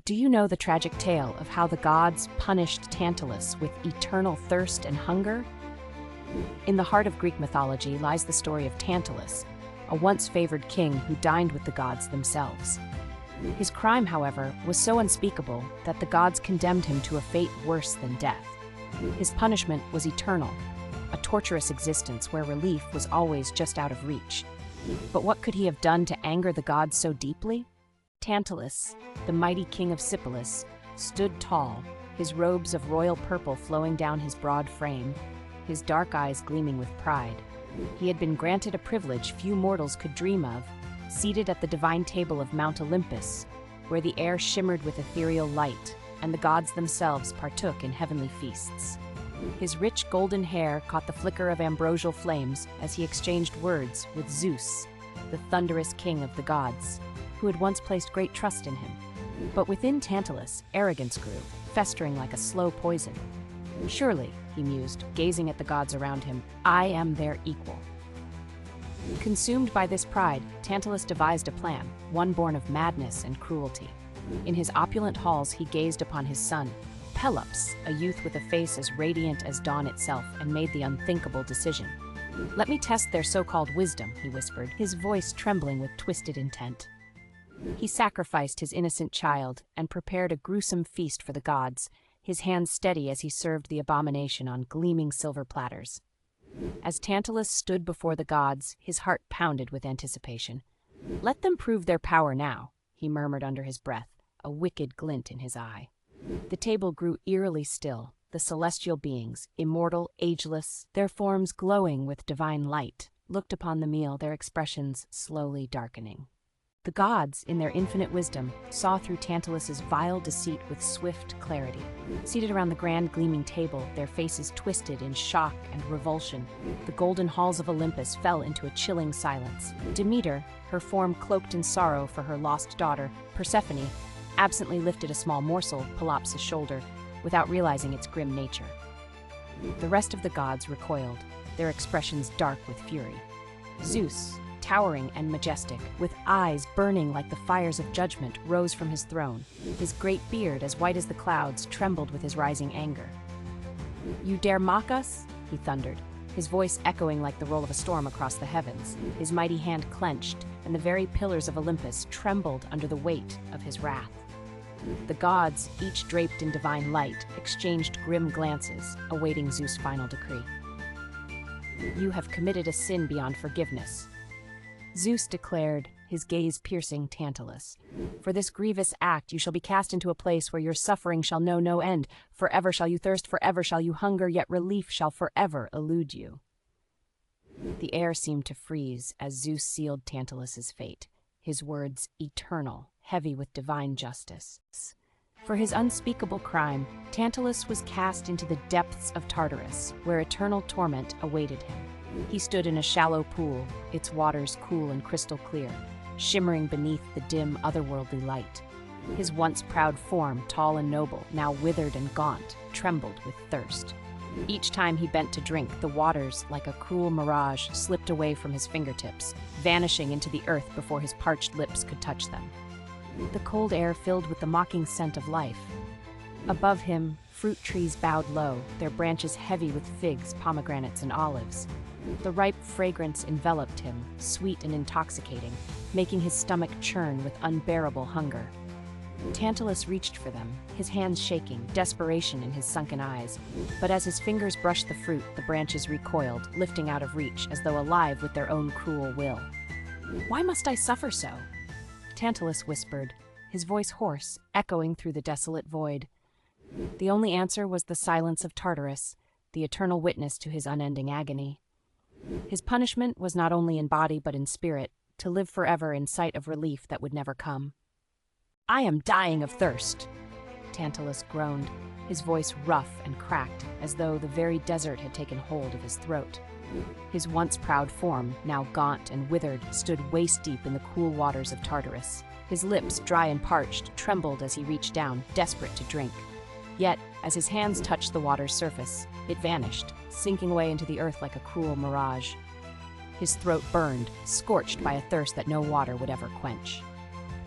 Do you know the tragic tale of how the gods punished Tantalus with eternal thirst and hunger? In the heart of Greek mythology lies the story of Tantalus, a once favored king who dined with the gods themselves. His crime, however, was so unspeakable that the gods condemned him to a fate worse than death. His punishment was eternal, a torturous existence where relief was always just out of reach. But what could he have done to anger the gods so deeply? Tantalus, the mighty king of Sipylus, stood tall, his robes of royal purple flowing down his broad frame, his dark eyes gleaming with pride. He had been granted a privilege few mortals could dream of, seated at the divine table of Mount Olympus, where the air shimmered with ethereal light, and the gods themselves partook in heavenly feasts. His rich golden hair caught the flicker of ambrosial flames as he exchanged words with Zeus, the thunderous king of the gods, who had once placed great trust in him. But within Tantalus, arrogance grew, festering like a slow poison. Surely, he mused, gazing at the gods around him, I am their equal. Consumed by this pride, Tantalus devised a plan, one born of madness and cruelty. In his opulent halls he gazed upon his son, Pelops, a youth with a face as radiant as dawn itself, and made the unthinkable decision. Let me test their so-called wisdom, he whispered, his voice trembling with twisted intent. He sacrificed his innocent child and prepared a gruesome feast for the gods, his hands steady as he served the abomination on gleaming silver platters. As Tantalus stood before the gods, his heart pounded with anticipation. Let them prove their power now, he murmured under his breath, a wicked glint in his eye. The table grew eerily still, the celestial beings, immortal, ageless, their forms glowing with divine light, looked upon the meal, their expressions slowly darkening. The gods, in their infinite wisdom, saw through Tantalus's vile deceit with swift clarity. Seated around the grand gleaming table, their faces twisted in shock and revulsion, the golden halls of Olympus fell into a chilling silence. Demeter, her form cloaked in sorrow for her lost daughter, Persephone, absently lifted a small morsel, Pelops' shoulder, without realizing its grim nature. The rest of the gods recoiled, their expressions dark with fury. Zeus, towering and majestic, with eyes burning like the fires of judgment, rose from his throne. His great beard, as white as the clouds, trembled with his rising anger. You dare mock us? He thundered, his voice echoing like the roll of a storm across the heavens. His mighty hand clenched, and the very pillars of Olympus trembled under the weight of his wrath. The gods, each draped in divine light, exchanged grim glances, awaiting Zeus' final decree. You have committed a sin beyond forgiveness, Zeus declared, his gaze piercing Tantalus. For this grievous act you shall be cast into a place where your suffering shall know no end. Forever shall you thirst, forever shall you hunger, yet relief shall forever elude you. The air seemed to freeze as Zeus sealed Tantalus's fate, his words eternal, heavy with divine justice. For his unspeakable crime, Tantalus was cast into the depths of Tartarus, where eternal torment awaited him. He stood in a shallow pool, its waters cool and crystal clear, shimmering beneath the dim, otherworldly light. His once proud form, tall and noble, now withered and gaunt, trembled with thirst. Each time he bent to drink, the waters, like a cruel mirage, slipped away from his fingertips, vanishing into the earth before his parched lips could touch them. The cold air filled with the mocking scent of life. Above him, fruit trees bowed low, their branches heavy with figs, pomegranates, and olives. The ripe fragrance enveloped him, sweet and intoxicating, making his stomach churn with unbearable hunger. Tantalus reached for them, his hands shaking, desperation in his sunken eyes. But as his fingers brushed the fruit, the branches recoiled, lifting out of reach as though alive with their own cruel will. Why must I suffer so? Tantalus whispered, his voice hoarse, echoing through the desolate void. The only answer was the silence of Tartarus, the eternal witness to his unending agony. His punishment was not only in body but in spirit, to live forever in sight of relief that would never come. I am dying of thirst, Tantalus groaned, his voice rough and cracked, as though the very desert had taken hold of his throat. His once proud form, now gaunt and withered, stood waist-deep in the cool waters of Tartarus. His lips, dry and parched, trembled as he reached down, desperate to drink. Yet, as his hands touched the water's surface, it vanished, sinking away into the earth like a cruel mirage. His throat burned, scorched by a thirst that no water would ever quench.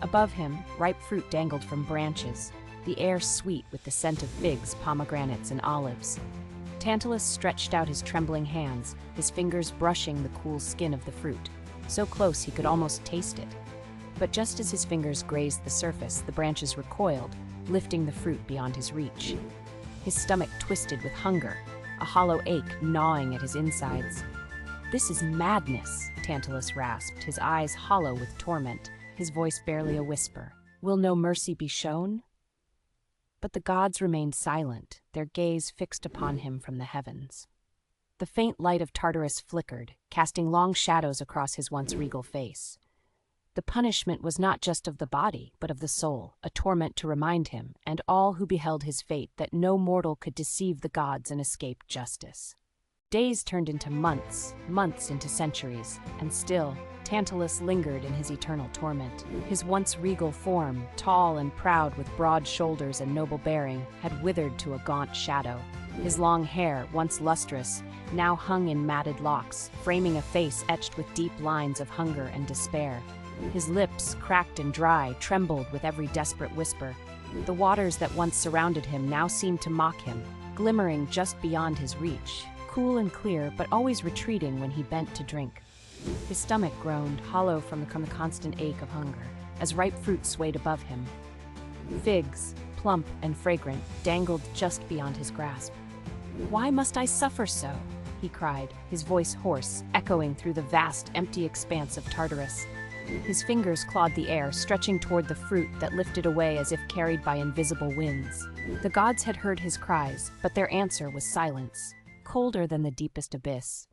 Above him, ripe fruit dangled from branches, the air sweet with the scent of figs, pomegranates, and olives. Tantalus stretched out his trembling hands, his fingers brushing the cool skin of the fruit, so close he could almost taste it. But just as his fingers grazed the surface, the branches recoiled, lifting the fruit beyond his reach. His stomach twisted with hunger, a hollow ache gnawing at his insides. "This is madness," Tantalus rasped, his eyes hollow with torment, his voice barely a whisper. "Will no mercy be shown?" But the gods remained silent, their gaze fixed upon him from the heavens. The faint light of Tartarus flickered, casting long shadows across his once regal face. The punishment was not just of the body, but of the soul, a torment to remind him, and all who beheld his fate, that no mortal could deceive the gods and escape justice. Days turned into months, months into centuries, and still, Tantalus lingered in his eternal torment. His once regal form, tall and proud with broad shoulders and noble bearing, had withered to a gaunt shadow. His long hair, once lustrous, now hung in matted locks, framing a face etched with deep lines of hunger and despair. His lips, cracked and dry, trembled with every desperate whisper. The waters that once surrounded him now seemed to mock him, glimmering just beyond his reach, cool and clear, but always retreating when he bent to drink. His stomach groaned, hollow from the constant ache of hunger, as ripe fruit swayed above him. Figs, plump and fragrant, dangled just beyond his grasp. "Why must I suffer so?" he cried, his voice hoarse, echoing through the vast, empty expanse of Tartarus. His fingers clawed the air, stretching toward the fruit that lifted away as if carried by invisible winds. The gods had heard his cries, but their answer was silence, colder than the deepest abyss.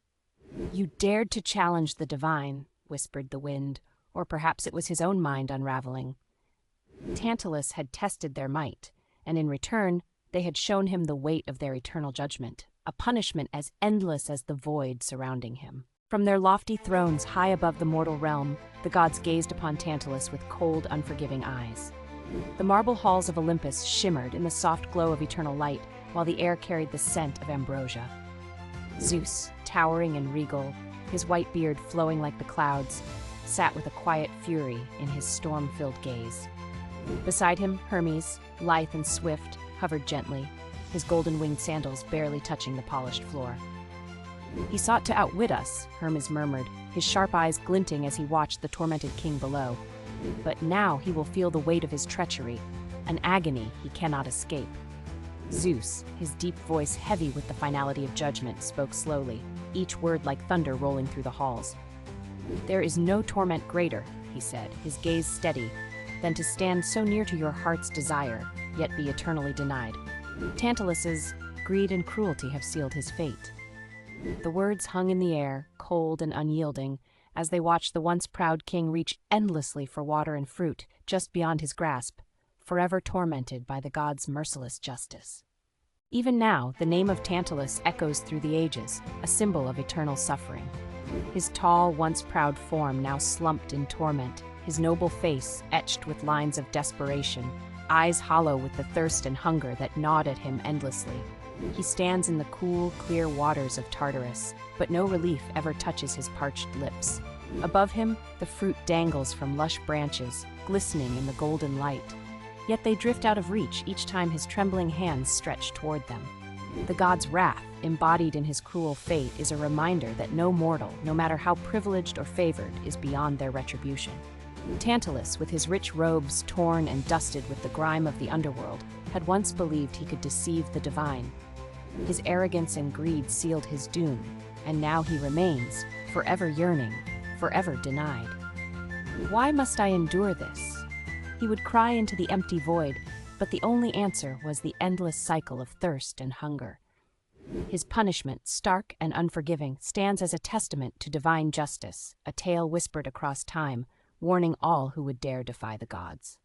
"You dared to challenge the divine," whispered the wind, or perhaps it was his own mind unraveling. Tantalus had tested their might, and in return, they had shown him the weight of their eternal judgment, a punishment as endless as the void surrounding him. From their lofty thrones high above the mortal realm, the gods gazed upon Tantalus with cold, unforgiving eyes. The marble halls of Olympus shimmered in the soft glow of eternal light, while the air carried the scent of ambrosia. Zeus, towering and regal, his white beard flowing like the clouds, sat with a quiet fury in his storm-filled gaze. Beside him, Hermes, lithe and swift, hovered gently, his golden-winged sandals barely touching the polished floor. "He sought to outwit us," Hermes murmured, his sharp eyes glinting as he watched the tormented king below. "But now he will feel the weight of his treachery, an agony he cannot escape." Zeus, his deep voice heavy with the finality of judgment, spoke slowly, each word like thunder rolling through the halls. "There is no torment greater," he said, his gaze steady, "than to stand so near to your heart's desire, yet be eternally denied. Tantalus's greed and cruelty have sealed his fate." The words hung in the air, cold and unyielding, as they watched the once proud king reach endlessly for water and fruit just beyond his grasp, forever tormented by the gods' merciless justice. Even now, the name of Tantalus echoes through the ages, a symbol of eternal suffering. His tall, once proud form now slumped in torment, his noble face etched with lines of desperation, eyes hollow with the thirst and hunger that gnawed at him endlessly. He stands in the cool, clear waters of Tartarus, but no relief ever touches his parched lips. Above him, the fruit dangles from lush branches, glistening in the golden light. Yet they drift out of reach each time his trembling hands stretch toward them. The god's wrath, embodied in his cruel fate, is a reminder that no mortal, no matter how privileged or favored, is beyond their retribution. Tantalus, with his rich robes torn and dusted with the grime of the underworld, had once believed he could deceive the divine. His arrogance and greed sealed his doom, and now he remains, forever yearning, forever denied. "Why must I endure this?" He would cry into the empty void, but the only answer was the endless cycle of thirst and hunger. His punishment, stark and unforgiving, stands as a testament to divine justice, a tale whispered across time, warning all who would dare defy the gods.